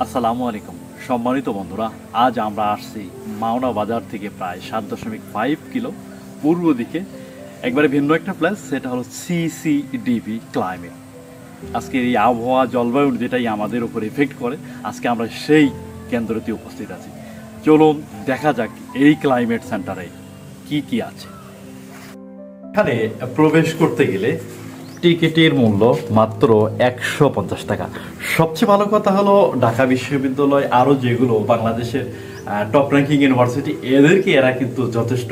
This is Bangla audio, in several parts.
আসসালামু আলাইকুম সম্মানিত বন্ধুরা, আজ আমরা আসছি মাওনা বাজার থেকে প্রায় 7.5 কিলো পূর্ব দিকে একবারে ভিন্ন একটা প্লেস, সেটা হলো সিসিডিবি ক্লাইমেট। আজকে এই আবহাওয়া জলবায়ু যেটাই আমাদের উপর এফেক্ট করে, আজকে আমরা সেই কেন্দ্রতে উপস্থিত আছি। চলুন দেখা যাক এই ক্লাইমেট সেন্টারে কি কি আছে। এখানে প্রবেশ করতে গেলে টিকিটের মূল্য মাত্র 150 টাকা। সবচেয়ে ভালো কথা হলো ঢাকা বিশ্ববিদ্যালয় আরও যেগুলো বাংলাদেশের টপ র্যাঙ্কিং ইউনিভার্সিটি, এদেরকে এরা কিন্তু যথেষ্ট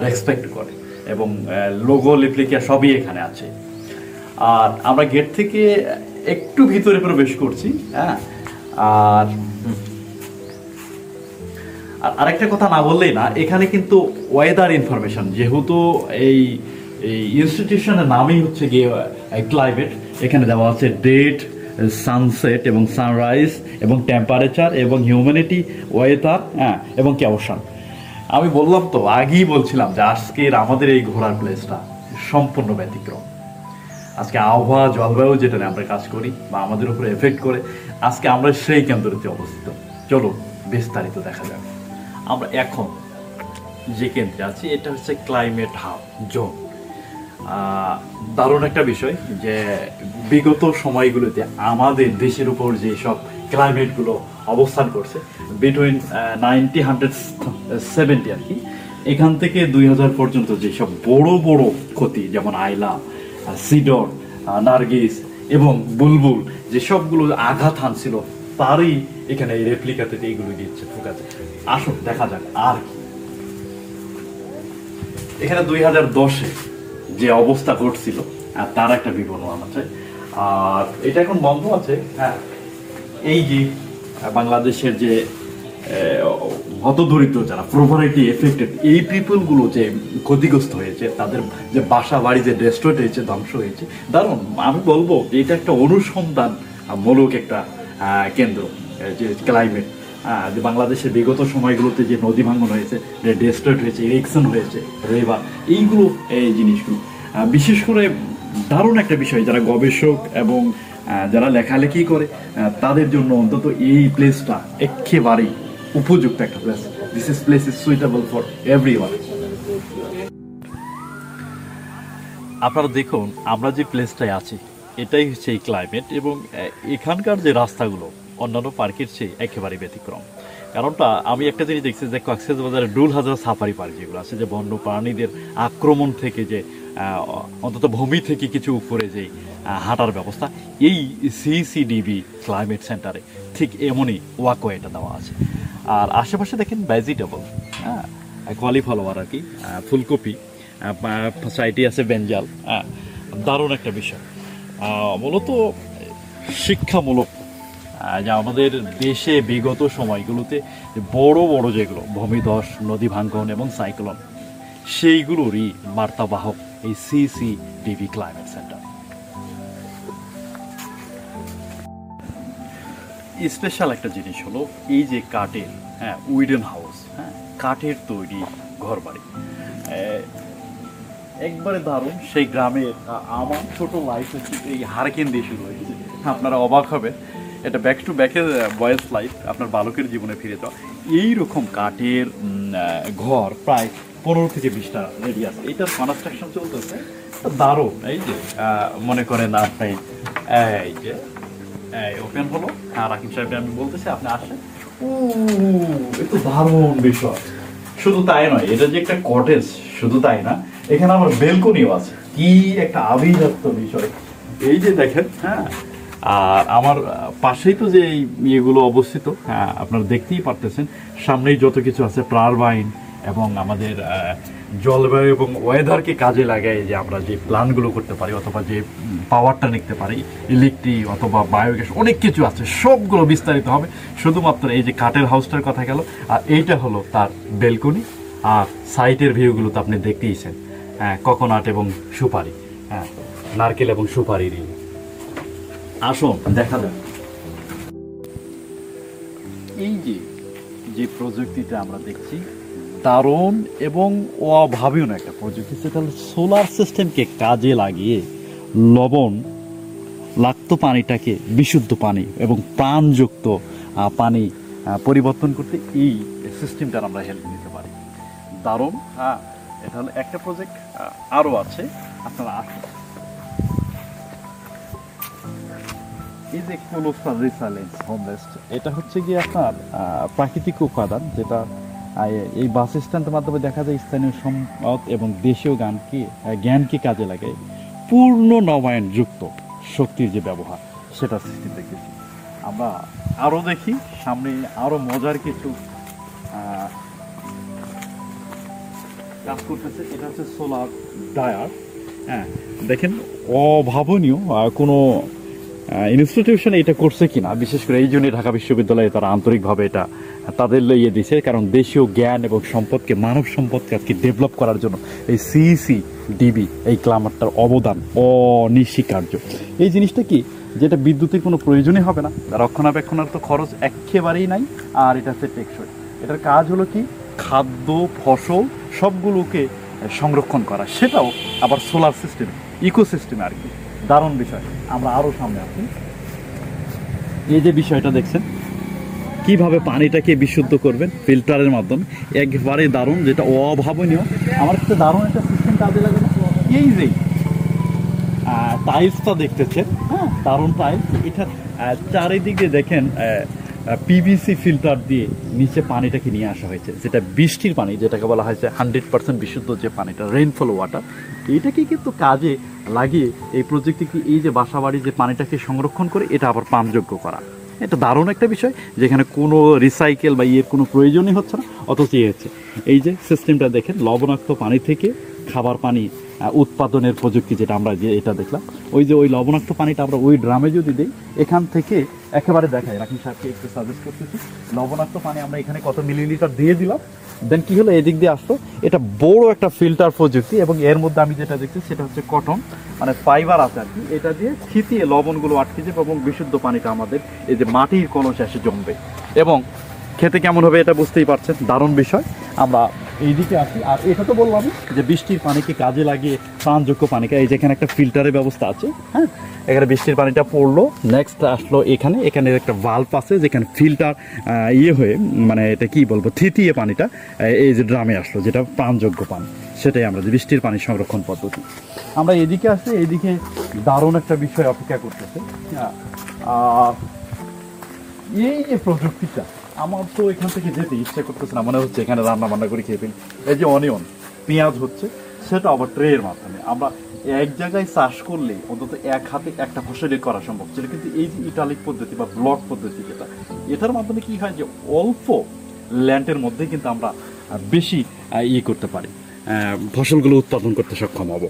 রেসপেক্ট করে এবং লোগো লিপ্লিকা সবই এখানে আছে। আর আমরা গেট থেকে একটু ভিতরে প্রবেশ করছি। হ্যাঁ, আর আরেকটা কথা না বললেই না, এখানে কিন্তু ওয়েদার ইনফরমেশন, যেহেতু এই ইনস্টিটিউশনের নামই হচ্ছে গিয়ে ক্লাইমেট, এখানে দেওয়া আছে ডেট, সানসেট এবং সানরাইজ এবং টেম্পারেচার এবং হিউম্যানিটি, ওয়েদার, হ্যাঁ, এবং ক্যাওশন। আমি বললাম তো, আগেই বলছিলাম যে আজকের আমাদের এই ঘোরার প্লেসটা সম্পূর্ণ ব্যতিক্রম। আজকে আবহাওয়া জলবায়ু যেটা নিয়ে আমরা কাজ করি বা আমাদের উপরে এফেক্ট করে, আজকে আমরা সেই কেন্দ্রতে অবস্থিত। চলো বিস্তারিত দেখা যাবে। আমরা এখন যে কেন্দ্রে আছি এটা হচ্ছে ক্লাইমেট হাব জোন। দারুণ একটা বিষয় যে বিগত সময়গুলোতে আমাদের দেশের উপর যে সব ক্লাইমেটগুলো অবস্থান করছে বিটুইন 1970 আর কি, এখান থেকে 2000 পর্যন্ত যেসব বড় বড় ক্ষতি, যেমন আইলা, সিডর, নার্গিস এবং বুলবুল, যে সবগুলো আঘাত হানছিল, তারই এখানে এই রেপ্লিকাতে এইগুলো দিচ্ছে ফোকাসে। আসুন দেখা যাক আর কি। এখানে 2010-এ যে অবস্থা ঘটছিল তার একটা বিবরণ আছে। আর এটা এখন বন্ধ আছে। হ্যাঁ, এই যে বাংলাদেশের যে হতদরিদ্র যারা প্রপার্টি এফেক্টেড, এই পিপলগুলো যে ক্ষতিগ্রস্ত হয়েছে, তাদের যে বাসা বাড়ি যে ডেস্ট্রয়েড হয়েছে, ধ্বংস হয়েছে, দারুণ। আমি বলবো যে এটা একটা অনুসন্ধান মূলক একটা কেন্দ্র, যে ক্লাইমেট, যে বাংলাদেশের বিগত সময়গুলোতে যে নদী ভাঙন হয়েছে, যে ডেস্ট্রয়েড হয়েছে, ইরেকশন হয়েছে, রিভার, এইগুলো, এই জিনিসগুলো বিশেষ করে দারুণ একটা বিষয়। যারা গবেষক এবং যারা লেখালেখি করে তাদের জন্য অন্তত এই প্লেসটা একেবারেই উপযুক্ত একটা place. This place is suitable for everyone. আপনারা দেখুন, আমরা যে প্লেসটায় আছি এটাই হচ্ছে এই ক্লাইমেট, এবং এখানকার যে রাস্তাগুলো অন্যান্য পার্কের চেয়ে একেবারে ব্যতিক্রম। কারণটা আমি একটা জিনিস দেখছি যে কক্সবাজারের ডুল হাজার সাফারি পার্ক যেগুলো আছে, যে বন্য প্রাণীদের আক্রমণ থেকে যে অন্তত ভূমি থেকে কিছু উপরে যে হাঁটার ব্যবস্থা, এই সিসিডিবি ক্লাইমেট সেন্টারে ঠিক এমনই ওয়াকওয়েটা দেওয়া আছে। আর আশেপাশে দেখেন ভেজিটেবল, হ্যাঁ, কলিফ্লাওয়ার আর কি, ফুলকপি, সাইডে আছে বেঞ্জাল। হ্যাঁ, দারুণ একটা বিষয়। মূলত শিক্ষামূলক, যে আমাদের দেশে বিগত সময়গুলোতে বড় বড় যেগুলো ভূমিধস, নদী ভাঙ্গন এবং সাইক্লোন, সেইগুলোরই বার্তাবাহক এই সিসিডিবি ক্লাইমেট সেন্টার। স্পেশাল একটা জিনিস হলো এই যে কাঠের, হ্যাঁ, উইডেন হাউস, হ্যাঁ, কাঠের তৈরি ঘর বাড়ি, একবারে দারুণ। সেই গ্রামের আমার ছোট লাইফ হচ্ছে এই হারকেন দিয়ে শুরু হয়েছে। আপনারা অবাক হবে, এটা ব্যাক টু ব্যাকের বয়েজ লাইফ, আপনার বালকের জীবনে ফিরে যাওয়া। এইরকম কাঠের ঘর প্রায় 15 থেকে 20টা রেডি আছে। এইটার কনস্ট্রাকশন চলতেছে, দারুণ। এই যে মনে করেন আপনি এই যে ওপেন হলো, আর রাকিব সাহেব আমি বলতেছি আপনি আসেন। একটু দারুণ বিষয়। শুধু তাই নয়, এটা যে একটা কটেজ, শুধু তাই না, এখানে আমার বেলকনিও আছে। কি একটা আভিজাত্য বিষয়। এই যে দেখেন, হ্যাঁ, আর আমার পাশেই তো যে ইয়েগুলো অবস্থিত, হ্যাঁ, আপনারা দেখতেই পারতেছেন। সামনেই যত কিছু আছে, টারবাইন এবং আমাদের জলবায়ু এবং ওয়েদারকে কাজে লাগাই যে আমরা যে প্ল্যানগুলো করতে পারি, অথবা যে পাওয়ারটা নিতে পারি, ইলেকট্রিক অথবা বায়োগ্যাস, অনেক কিছু আছে। সবগুলো বিস্তারিত হবে। শুধুমাত্র এই যে কাঠের হাউসটার কথা গেল, আর এইটা হলো তার বেলকনি। আর সাইটের ভিউগুলো তো আপনি দেখতেইছেন, হ্যাঁ, কোকোনাট এবং সুপারি, হ্যাঁ, নারকেল এবং সুপারির। আসুন দেখা যাক। এই যে প্রযুক্তিটা আমরা দেখছি, দারুণ এবং অভাবনীয় একটা প্রযুক্তি, সেটা হলো সোলার সিস্টেমকে কাজে লাগিয়ে লবণ তৈলাক্ত পানিটাকে বিশুদ্ধ পানি এবং প্রাণযুক্ত পানি পরিবর্তন করতে এই সিস্টেমটার আমরা হেল্প নিতে পারি। দারুণ। হ্যাঁ, এটা হলো একটা প্রজেক্ট, আরও আছে, আপনারা আসুন। এই যে কোলোস্টার রিসাইলেন্স হোমরেস্ট, এটা হচ্ছে গিয়ে আপনার প্রাকৃতিক উপাদান, যেটা এই বাস স্ট্যান্ডের মাধ্যমে দেখা যায় স্থানীয় সম্পদ এবং দেশীয় জ্ঞানকে কাজে লাগে পূর্ণ নবায়নযুক্ত শক্তির যে ব্যবহার, সেটা সৃষ্টি দেখেছি আমরা। আরও দেখি সামনে আরও মজার কিছু কাজ করতেছে। এটা হচ্ছে সোলার ড্রায়ার। হ্যাঁ, দেখেন অভাবনীয় কোনো ইনস্টিটিউশনে এটা করছে কিনা, বিশেষ করে এই জন্যই ঢাকা বিশ্ববিদ্যালয়ে তারা আন্তরিকভাবে এটা তাদের ইয়ে দিছে, কারণ দেশীয় জ্ঞান এবং সম্পদকে, মানব সম্পদকে আজকে ডেভেলপ করার জন্য এই CECDB এই ক্লামারটার অবদান অনস্বীকার্য। এই জিনিসটা কি, যেটা বিদ্যুতের কোনো প্রয়োজনই হবে না, রক্ষণাবেক্ষণের তো খরচ একেবারেই নাই, আর এটা হচ্ছে টেকসই। এটার কাজ হলো কি, খাদ্য ফসল সবগুলোকে সংরক্ষণ করা, সেটাও আবার সোলার সিস্টেম, ইকোসিস্টেমে আর কি। দারুণ বিষয়। আমরা আরও সামনে আসি। এই যে বিষয়টা দেখছেন, কিভাবে পানিটাকে বিশুদ্ধ করবেন ফিল্টারের মাধ্যমে, একবারে দারুণ, যেটা অভাবনীয়। আমার কাছে দারুণ একটা সিস্টেম কাজে লাগে। এই যে টাইলসটা দেখতেছেন, হ্যাঁ, দারুণ টাইলস। এটা চারিদিকে দেখেন PVC ফিল্টার দিয়ে নিচে পানিটাকে নিয়ে আসা হয়েছে, যেটা বৃষ্টির পানি, যেটাকে বলা হয়েছে 100% বিশুদ্ধ যে পানিটা, রেইনফল ওয়াটার। এইটাকে কিন্তু কাজে লাগিয়ে এই প্রযুক্তিকে, এই যে বাসাবাড়ি যে পানিটাকে সংরক্ষণ করে, এটা আবার পানযোগ্য করা। এটা দারুণ একটা বিষয়, যেখানে কোনো রিসাইকেল বা ইয়ের কোনো প্রয়োজনই হচ্ছে না, অথচ হচ্ছে। এই যে সিস্টেমটা দেখেন, লবণাক্ত পানি থেকে খাবার পানি উৎপাদনের প্রযুক্তি, যেটা আমরা যে এটা দেখলাম, ওই যে ওই লবণাক্ত পানিটা আমরা ওই ড্রামে যদি দিই, এখান থেকে একেবারে দেখায়, রাকিব সাহেবকে একটু সাজেস্ট করতেছি, লবণাক্ত পানি আমরা এখানে কত মিলিলিটার দিয়ে দিলাম, দেন কি হলো, এদিক দিয়ে আসলো, এটা বড় একটা ফিল্টার প্রযুক্তি, এবং এর মধ্যে আমি যেটা দেখছি সেটা হচ্ছে কটন, মানে ফাইবার আছে আর কি, এটা দিয়ে থিতিয়ে লবণগুলো আটকে যাবে এবং বিশুদ্ধ পানিটা আমাদের এই যে মাটির কলসে এসে জমবে, এবং খেতে কেমন হবে এটা বুঝতেই পারছেন। দারুণ বিষয়। আমরা এইদিকে আসি, আর এটা তো বললাম যে বৃষ্টির পানিকে কাজে লাগিয়ে প্রাণযোগ্য পানিকে, এই যেখানে একটা ফিল্টারের ব্যবস্থা আছে, হ্যাঁ, এখানে বৃষ্টির পানিটা পড়লো, নেক্সট আসলো এখানে, এখানে একটা ভাল্ব আছে যেখানে ফিল্টার ইয়ে হয়ে, মানে এটা কি বলবো, থিতিয়ে পানিটা এই যে ড্রামে আসলো, যেটা প্রাণযোগ্য পানি, সেটাই আমরা যে বৃষ্টির পানি সংরক্ষণ পদ্ধতি। আমরা এদিকে আসি, এইদিকে দারুণ একটা বিষয় অপেক্ষা করতেছে। এই যে প্রযুক্তিটা, আমার তো এখান থেকে যেতে ইচ্ছা করতেছে না, মনে হচ্ছে এখানে রান্না বান্না করে খেয়ে ফেলি। এই যে অনিয়ন, পেঁয়াজ হচ্ছে, সেটা আবার ট্রের মাধ্যমে আমরা এক জায়গায় চাষ করলে অন্তত এক হাতে একটা ফসলই করা সম্ভব, যেটা কিন্তু এই যে ইটালিক পদ্ধতি বা ব্লক পদ্ধতি, যেটা এটার মাধ্যমে কি হয়, যে অল্প ল্যান্ডের মধ্যে কিন্তু আমরা বেশি ইয়ে করতে পারি, ফসলগুলো উৎপাদন করতে সক্ষম হব।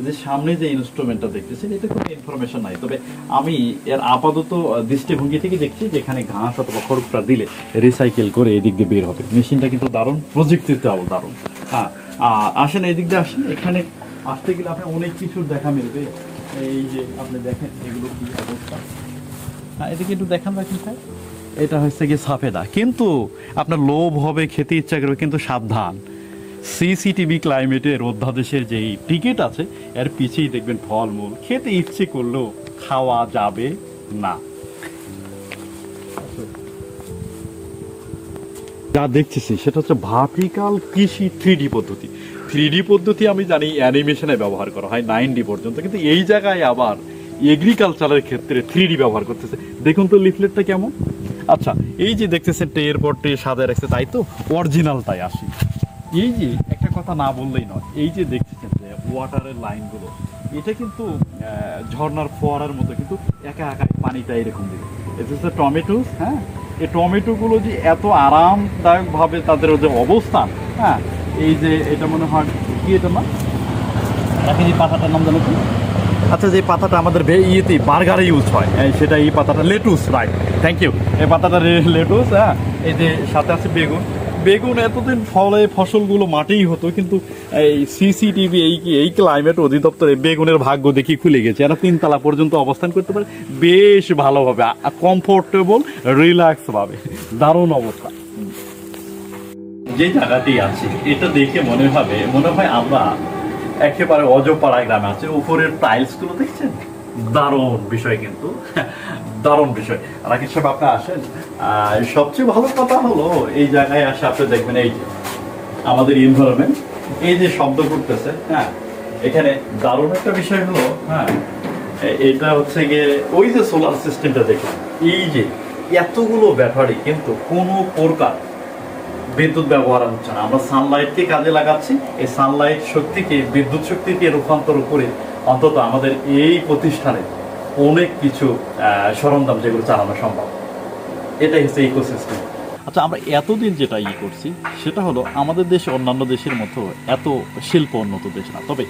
যে সামনে যে ইনস্ট্রুমেন্টটা দেখতেছেন, এটা কোনো ইনফরমেশন নাই, তবে আমি এর আপাতত দৃষ্টিভঙ্গি থেকে দেখছি যে এখানে ঘাস অথবা খড়টা দিলে রিসাইকেল করে এদিক দিয়ে বের হবে। মেশিনটা কিন্তু দারুণ, প্রযুক্তিটাও দারুণ। হ্যাঁ, আসেন এদিক দিয়ে আসেন। এখানে আসতে গেলে আপনার অনেক কিছুর দেখা মিলবে। এই যে আপনি দেখেন এগুলো কি অবস্থা। হ্যাঁ, এদিকে একটু দেখান রাখি স্যার। এটা হচ্ছে গিয়ে সাফেদা, কিন্তু আপনার লোভ হবে, খেতে ইচ্ছা করবে, কিন্তু সাবধান, CCTV ক্লাইমেটের অধ্যাদেশের যেই টিকিট আছে, এর পিছেই দেখবেন ফলমূল খেতে ইচ্ছে করলেও খাওয়া যাবে না। যা দেখতেছি সেটা হচ্ছে ভার্টিক্যাল কৃষি 3D পদ্ধতি। 3D পদ্ধতি আমি জানি অ্যানিমেশনে ব্যবহার করা হয় 9D পর্যন্ত, কিন্তু এই জায়গায় আবার এগ্রিকালচারের ক্ষেত্রে 3D ব্যবহার করতেছে। দেখুন তো লিফলেটটা কেমন। আচ্ছা, এই যে দেখতেছেন ট্রের পর ট্রে সাজায় রাখছে, তাই তো অরিজিনালটাই আসি। এই যে একটা কথা না বললেই নয়, এই যে দেখতেছেন যে ওয়াটারের লাইনগুলো, এটা কিন্তু ঝর্ণার ফোয়ারার মতো, কিন্তু একা একা পানিটা এরকম দিবে। এটা হচ্ছে টমেটোস। হ্যাঁ, এই টমেটোগুলো যে এত আরামদায়কভাবে তাদের যে অবস্থান, হ্যাঁ, এই যে এটা মনে হয় কি, এটা না রাখি, যে পাতাটার নাম জানো কি? আচ্ছা, যে পাতাটা আমাদের ইয়েতে বার্গারে ইউজ হয়, সেটা এই পাতাটা লেটুস, রাইট, থ্যাংক ইউ। এই পাতাটা লেটুস। হ্যাঁ, এই যে সাথে আছে বেগুন। বেগুন এতদিন ফলে ফসলগুলো মাটিই হতো, কিন্তু এই CCTV এই ক্লাইমেট অধিদপ্তরে বেগুনের ভাগ্য দেখি খুলে গেছে, এরা 3 তলা পর্যন্ত অবস্থান করতে পারে বেশ ভালোভাবে, কমফোর্টেবল, রিল্যাক্স ভাবে। দারুণ অবস্থা। যে জায়গাটি আছে এটা দেখে মনে হয় আমরা একেবারে অজপাড়া গ্রামে আছে। উপরের টাইলস গুলো দেখছেন, দারুণ বিষয় কিন্তু, দারুণ বিষয়। রাকিব সাহেব আপনি আসেন। সবচেয়ে ভালো কথা হলো এই জায়গায় আসে আপনি দেখবেন এই যে আমাদের এনভায়রনমেন্ট, এই যে শব্দ করতেছে, হ্যাঁ এখানে দারুণ একটা বিষয় হলো, হ্যাঁ এটা হচ্ছে গিয়ে ওই যে সোলার সিস্টেমটা দেখলাম, এই যে এতগুলো ব্যাটারি কিন্তু কোনো প্রকার বিদ্যুৎ ব্যবহার হচ্ছে না। আমরা সানলাইটকে কাজে লাগাচ্ছি, এই সানলাইট শক্তিকে বিদ্যুৎ শক্তিতে রূপান্তর করে অন্তত আমাদের এই প্রতিষ্ঠানে অনেক কিছু সরঞ্জাম যেগুলো চালানো সম্ভব। এটাই হচ্ছে ইকোসিস্টেম। আচ্ছা, আমরা এতদিন যেটা করছি সেটা হলো আমাদের দেশে অন্যান্য দেশের মতো এত শিল্প উন্নত দেশ না, তবে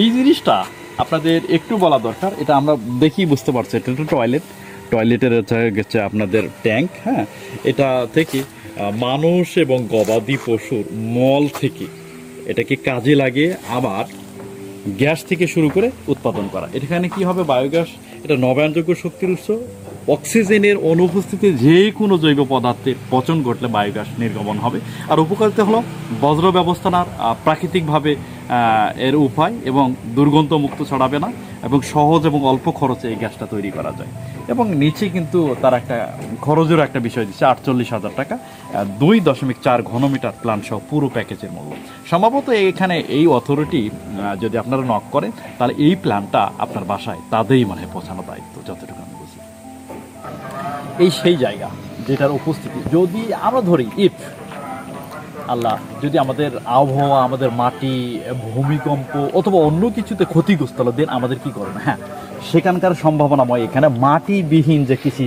এই জিনিসটা আপনাদের একটু বলা দরকার। এটা আমরা দেখি বুঝতে পারছি, এটা একটা টয়লেটের হচ্ছে আপনাদের ট্যাঙ্ক, হ্যাঁ এটা থেকে মানুষ এবং গবাদি পশুর মল থেকে এটাকে কাজে লাগিয়ে আবার গ্যাস থেকে শুরু করে উৎপাদন করা। এখানে কি হবে, বায়োগ্যাস, এটা নবায়নযোগ্য শক্তির উৎস। অক্সিজেনের অনুপস্থিতিতে যে কোনো জৈব পদার্থের পচন ঘটলে বায়োগ্যাস নির্গমন হবে। আর উপকারিতা হলো বজ্র ব্যবস্থাপনার প্রাকৃতিকভাবে এর উপায়, এবং দুর্গন্ধ মুক্ত ছড়াবে না, এবং সহজ এবং অল্প খরচে এই গ্যাসটা তৈরি করা যায়। এবং নিচে কিন্তু তার একটা খরচেরও একটা বিষয় দিচ্ছে, 48,000 টাকা, 2.4 ঘনমিটার প্ল্যান সহ পুরো প্যাকেজের মূল্য। সম্ভবত এখানে এই অথরিটি যদি আপনারা নক করেন তাহলে এই প্ল্যানটা আপনার বাসায় তাদেরই মানে পৌঁছানো দায়িত্ব, যতটুকু আমি বুঝি। এই সেই জায়গা যেটার উপস্থিতি, যদি আমরা ধরি ইফ আল্লাহ যদি আমাদের আবহাওয়া, আমাদের মাটি, ভূমিকম্প অথবা অন্য কিছুতে ক্ষতিগ্রস্ত হলো, দেন আমাদের কি করবে? হ্যাঁ, সেখানকার সম্ভাবনাময় এখানে মাটিবিহীন যে কৃষি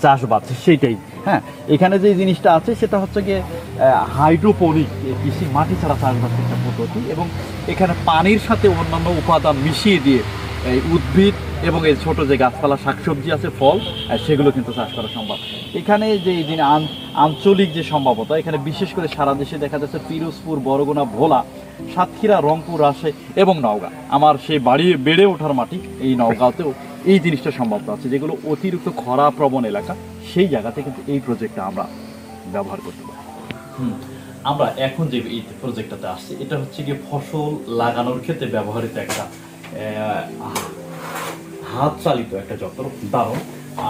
চাষবাস সেইটাই। হ্যাঁ, এখানে যে জিনিসটা আছে সেটা হচ্ছে গিয়ে হাইড্রোপনিক কৃষি, মাটি ছাড়া চাষবাস একটা পদ্ধতি, এবং এখানে পানির সাথে অন্যান্য উপাদান মিশিয়ে দিয়ে এই উদ্ভিদ এবং এই ছোট যে গাছপালা, শাকসবজি আছে, ফল, সেগুলো কিন্তু চাষ করা সম্ভব। এখানে যে আঞ্চলিক যে সম্ভাবতা, এখানে বিশেষ করে সারা দেশে দেখা যাচ্ছে পিরোজপুর, বরগুনা, ভোলা, সাতক্ষীরা, রংপুর, রাজশাহী এবং নওগাঁ, আমার সেই বেড়ে ওঠার মাটি এই নওগাঁতেও এই জিনিসটা সম্ভব আছে, যেগুলো অতিরিক্ত খরা প্রবণ এলাকা, সেই জায়গাতে কিন্তু এই প্রজেক্টটা আমরা ব্যবহার করতে পারি। আমরা এখন যে এই প্রজেক্টটাতে আসছি, এটা হচ্ছে গিয়ে ফসল লাগানোর ক্ষেত্রে ব্যবহৃত একটা হাত চালিত একটা যন্ত্র, দারুণ।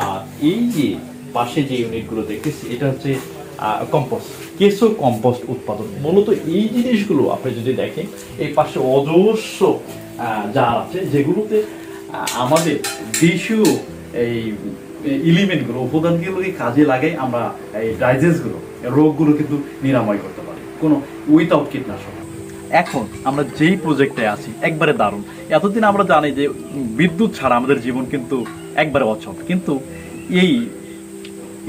আর এই যে পাশে যে ইউনিটগুলো দেখতেছি, এটা হচ্ছে কেঁচো কম্পোস্ট উৎপাদন। মূলত এই জিনিসগুলো আপনি যদি দেখেন, এই পাশে অজস্র জার আছে, যেগুলোতে আমাদের দেশীয় এই এলিমেন্টগুলো, উপাদানগুলোকে কাজে লাগাই আমরা এই ডাইজেস্টগুলো, রোগগুলো কিন্তু নিরাময় করতে পারি কোনো উইথাউট কীটনাশক। এখন আমরা যেই প্রজেক্টে আছি একবারে দারুণ। এতদিন আমরা জানি যে বিদ্যুৎ ছাড়া আমাদের জীবন কিন্তু একবারে অচল, কিন্তু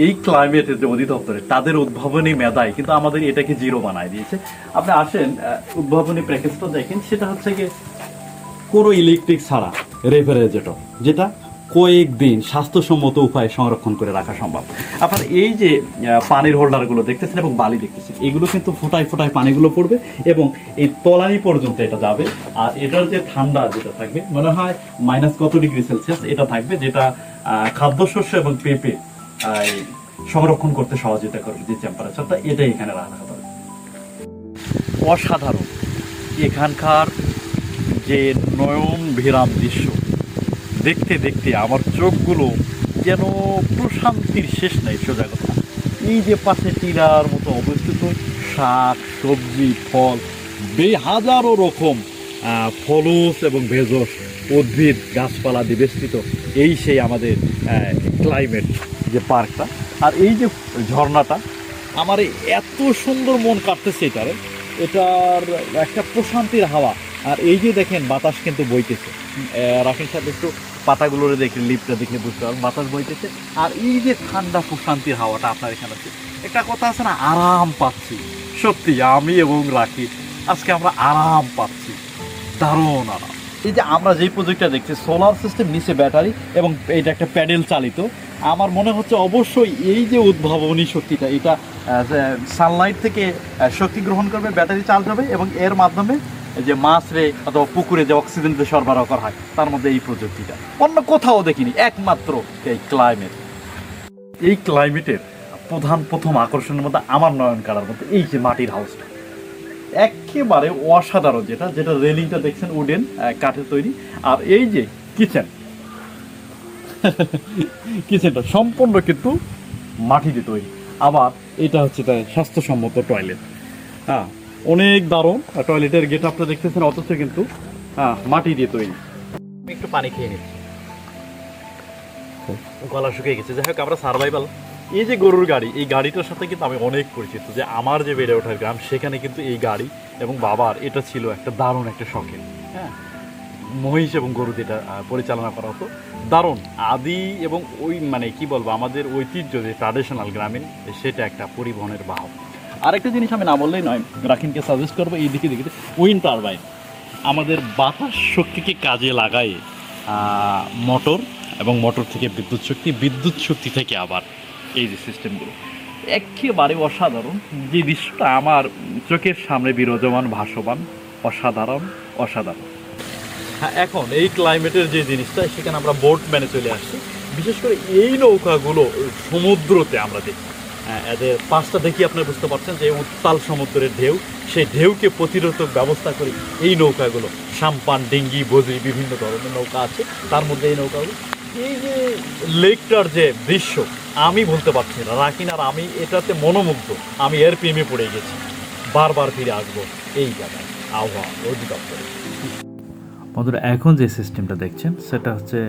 এই ক্লাইমেটের যে অধিদপ্তরে তাদের উদ্ভাবনী মেধায় কিন্তু আমাদের এটাকে জিরো বানায় দিয়েছে। আপনি আসেন, উদ্ভাবনী প্যাকেজটা দেখেন, সেটা হচ্ছে গিয়ে কোনো ইলেকট্রিক ছাড়া রেফ্রিজারেটর, যেটা কয়েকদিন স্বাস্থ্যসম্মত উপায়ে সংরক্ষণ করে রাখা সম্ভব। আপনার এই যে পানির হোল্ডারগুলো দেখতেছেন এবং বালি দেখতেছেন, এগুলো কিন্তু ফোটায় ফোটায় পানিগুলো পড়বে এবং এই তলানি পর্যন্ত এটা যাবে। আর এটার যে ঠান্ডা যেটা থাকবে, মনে হয় মাইনাস কত ডিগ্রি সেলসিয়াস এটা থাকবে, যেটা খাদ্যশস্য এবং পেঁপে সংরক্ষণ করতে সহযোগিতা করবে। যে টেম্পারেচারটা এটাই এখানে রাখা হবে। অসাধারণ এখানকার যে নয়ন ভিরাম দৃশ্য, দেখতে দেখতে আমার চোখগুলো যেন প্রশান্তির শেষ নেই সোজা কথা। এই যে পাশে টিলার মতো অবস্থিত শাক, সবজি, ফল, হাজারো রকম ফলস এবং ভেষজ উদ্ভিদ, গাছপালা দিয়ে বেষ্টিত এই সেই আমাদের ক্লাইমেট যে পার্কটা। আর এই যে ঝর্ণাটা, আমার এত সুন্দর মন কাটতেছে এটার একটা প্রশান্তির হাওয়া। আর এই যে দেখেন বাতাস কিন্তু বইতেছে, রাকেশ সাহেব একটু পাতাগুলোরে দেখে, লিপটা দেখলে বুঝতে পারবেন বাতাস বইতেছে। আর এই যে ঠান্ডা প্রশান্তির হাওয়াটা আপনার এখানে আছে, একটা কথা আছে না, আরাম পাচ্ছি। সত্যি আমি এবং রাখি আজকে আমরা আরাম পাচ্ছি, দারুণ আরাম। এই যে আমরা যেই প্রজেক্টটা দেখছি, সোলার সিস্টেম, নিচে ব্যাটারি এবং এটা একটা প্যাডেল চালিত, আমার মনে হচ্ছে অবশ্যই এই যে উদ্ভাবনী শক্তিটা, এটা সানলাইট থেকে শক্তি গ্রহণ করবে, ব্যাটারি চার্জ হবে এবং এর মাধ্যমে যে মাছরে অথবা পুকুরে যে অক্সিজেন সরবরাহ করা হয়, তার মধ্যে এই প্রযুক্তিটা অন্য কোথাও দেখিনি, একমাত্র এই ক্লাইমেট। এই ক্লাইমেটের প্রথম আকর্ষণের মধ্যে আমার নয়ন কাড়ার মধ্যে এই যে মাটির হাউসটা, একেবারে অসাধারণ, যেটা যেটা রেলিংটা দেখছেন উডেন কাঠের তৈরি। আর এই যে কিচেন কিচেনটা সম্পূর্ণ কিন্তু মাটিতে তৈরি। আবার এটা হচ্ছে তার স্বাস্থ্যসম্মত টয়লেট। হ্যাঁ, অনেক দারুণ টয়লেটের গেট আপটা দেখতেছেন, অথচ কিন্তু মাটি দিয়ে তৈরি। আমি একটু পানি খেয়ে নিচ্ছি, গলা শুকিয়ে গেছে। যাই হোক, আমরা সার্ভাইভাল। এই যে গরুর গাড়ি, এই গাড়িটার সাথে কিন্তু আমি অনেক পরিচিত। যে আমার যে বেড়ে ওঠার গ্রাম, সেখানে কিন্তু এই গাড়ি এবং বাবার এটা ছিল একটা দারুণ একটা শখের। হ্যাঁ, মহিষ এবং গরু যেটা পরিচালনা করা হতো, দারুণ আদি এবং ওই মানে কি বলবো, আমাদের ঐতিহ্য যে ট্র্যাডিশনাল গ্রামীণ, সেটা একটা পরিবহনের বাহক। আরেকটা জিনিস আমি না বললেই নয়, রাকিনকে সাজেস্ট করবো এই দিকে দিকে উইন্ড টারবাইন। আমাদের বাতাস শক্তিকে কাজে লাগায় মোটর, এবং মোটর থেকে বিদ্যুৎ শক্তি, বিদ্যুৎ শক্তি থেকে আবার এই যে সিস্টেমগুলো একেবারে অসাধারণ। যে দৃশ্যটা আমার চোখের সামনে বিরাজমান, ভাসমান, অসাধারণ অসাধারণ। হ্যাঁ, এখন এই ক্লাইমেটের যে জিনিসটা, সেখানে আমরা বোট ম্যানে চলে আসছি। বিশেষ করে এই নৌকাগুলো সমুদ্রতে আমরা দেখি, এদের পাঁচটা দেখি আপনারা বুঝতে পারছেন যে উত্তাল সমুদ্রের ঢেউ, সেই ঢেউকে প্রতিরোধক ব্যবস্থা করে এই নৌকাগুলো, সাম্পান, ডিঙ্গি, বজরি, বিভিন্ন ধরনের নৌকা আছে। তার মধ্যে এই নৌকাগুলো, এই যে লেকটার যে দৃশ্য, আমি বলতে পারছি না, রাকিন আর আমি এটাতে মনোমুগ্ধ। আমি এর প্রেমে পড়ে গেছি, বারবার ফিরে আসবো এই জায়গায় আবহাওয়া অধিদপ্তরে। বন্ধুরা, এখন যে সিস্টেমটা দেখছেন, সেটা হচ্ছে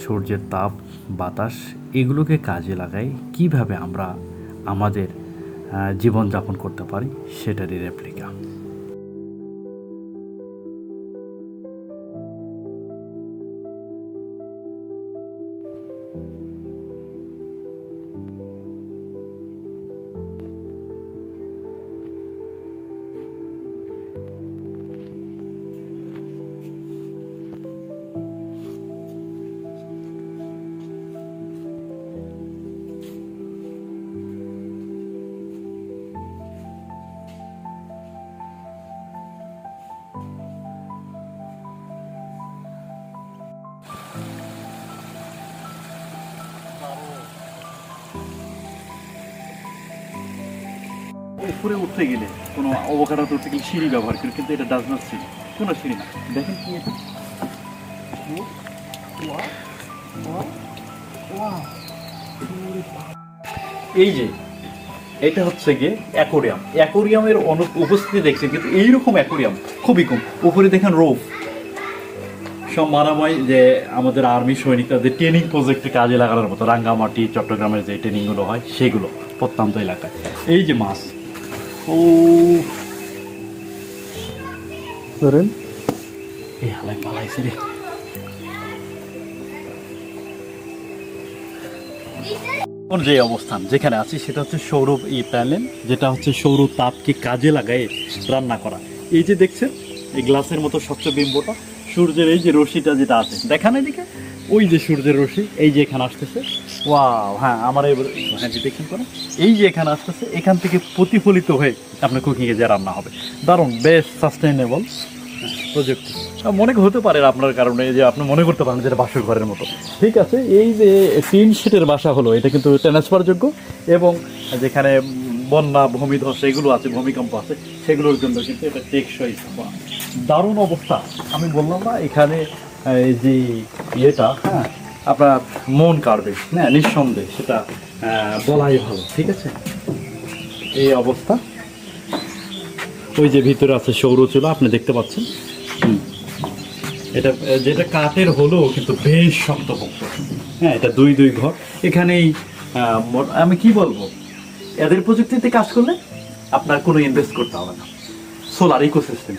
সূর্যের তাপ, বাতাস, এগুলোকে কাজে লাগাই কিভাবে আমরা আমাদের জীবনযাপন করতে পারি, সেটারই রেপ্লিকা। উপরে উঠতে গেলে কোনো অবকাঠামো উঠতে গেলে সিঁড়ি ব্যবহার করি, কিন্তু এটা ডাজ নট সিঁড়ি, কোনো সিঁড়ি না। দেখেন কি এটা, এই যে এটা হচ্ছে গিয়ে অ্যাকোরিয়াম। অ্যাকোরিয়ামের উপস্থিতি দেখছেন, কিন্তু এইরকম অ্যাকোরিয়াম খুবই কম। উপরে দেখেন রোফ, সব মারামাই যে আমাদের আর্মি সৈনিকদের ট্রেনিং প্রজেক্টে কাজে লাগানোর মতো, রাঙ্গামাটি, চট্টগ্রামের যে ট্রেনিংগুলো হয়, সেগুলো প্রত্যন্ত এলাকায়। এই যে মাছ, ও ধরেন এই হালাই পালাইছে রে। যে অবস্থান যেখানে আছি, সেটা হচ্ছে সৌর প্যানেল, যেটা হচ্ছে সৌর তাপকে কাজে লাগায় রান্না করা। এই যে দেখছেন এই গ্লাসের মতো স্বচ্ছ বিম্বটা, সূর্যের এই যে রশ্মিটা যেটা আছে, দেখান এদিকে, ওই যে সূর্যের রশ্মি এই যে এখানে আসতেছে, ওয়াও। হ্যাঁ, আমার হ্যাঁ দেখছেন কোনো, এই যে এখানে আসতেছে, এখান থেকে প্রতিফলিত হয়ে আপনার কুকিংয়ে যে রান্না হবে, দারুণ, বেশ সাস্টেইনেবল প্রযুক্তি। মনে হতে পারে আপনার কারণে যে আপনি মনে করতে পারেন যেটা বাসর ঘরের মতো, ঠিক আছে। এই যে টিন শেডের বাসা হলো, এটা কিন্তু ট্রান্সফারযোগ্য, এবং যেখানে বন্যা, ভূমিধস এগুলো আছে, ভূমিকম্প আছে, সেগুলোর জন্য কিন্তু এটা টেকসই। দারুণ অবস্থা। আমি বললাম না, এখানে এই যে ইয়েটা, হ্যাঁ, আপনার মন কাড়বে, হ্যাঁ, নিঃসন্দেহে সেটা বলাই ভালো, ঠিক আছে। এই অবস্থা। ওই যে ভিতরে আছে সৌরচুলা, আপনি দেখতে পাচ্ছেন। এটা যেটা কাঠের হলেও কিন্তু বেশ শক্তপোক্ত। হ্যাঁ, এটা দুই ঘর। এখানেই আমি কি বলবো, এদের প্রযুক্তিতে কাজ করলে আপনার কোনো ইনভেস্ট করতে হবে না। Solar ecosystem.